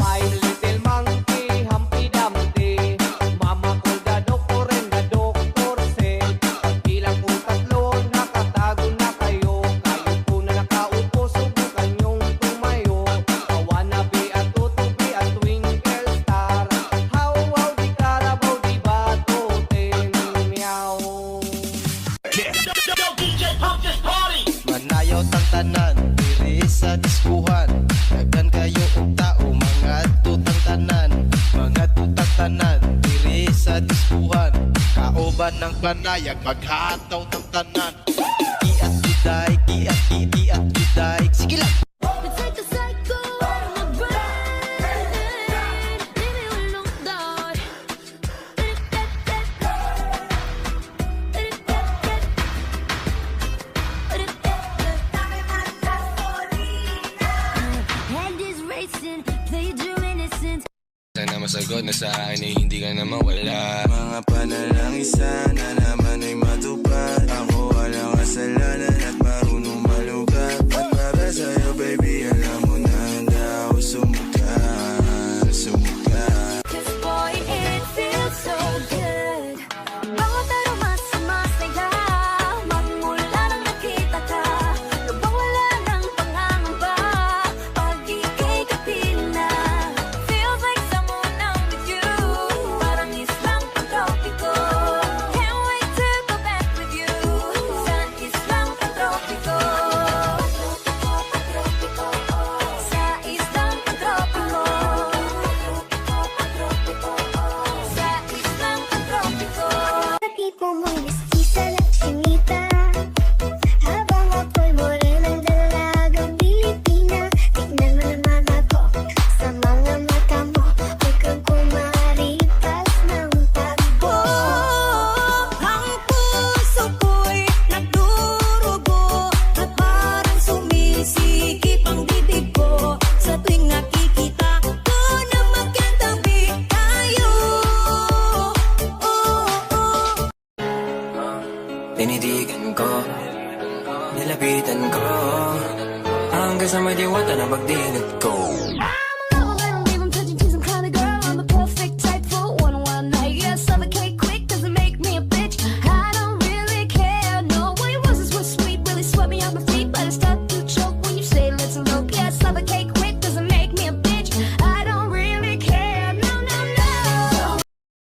My little monkey, Humpty Dumpty. Mama ko the doktor and the doctor said, pagbilang po tatlo, nakatago na kayo. Kayo po na nakaupo, subukan yung tumayo. I wanna be a tutubi, a twinkle star. How, wow, di karabaw, di batutin, meow. Manayaw tang tanan, diri sa diskuhan. Daghan kayo og tao, mga tutang tanan. Mga tutang tanan, diri sa diskuhan. Kaoban ng panayag, maghataw ng tanan. Kiat giday, kiat giday. Sige lang! It's like a psycho on my brain. Leave me alone, die. Head is racing, played your innocence. Sana masagot na sa akin ay hindi ka na mawala. Mga panalangin sana naman ay matupad. Ako walang kasalanan at marunong malugat. At para sa'yo baby, alam mo na handa ako sumukat. Cause boy, it feels so good. Bawat aroma sumasaya. Magmula nang nakita ka, lubang wala ng pangangamba. Pag ika'y kapiling na, feels like someone I'm with you. Parang islang pagtropiko. Can't wait to go back with you. Sa islang pagtropiko. Sa islang pagtropiko. Sa islang pagtropiko. Tipo mong mestiza na chinita, habang ako'y morenang dalagang Pilipina. Tignan mo naman ako sa mga mata mo, huwag kang kumaripas ng takbo. Ang puso ko'y nagdurugo at parang sumisikip ang bibig ko sa tuwing nakikita ko na magkatabi tayo. Tinitigan ko, nilapitan ko, hanggang sa may diwata na pagdilat ko.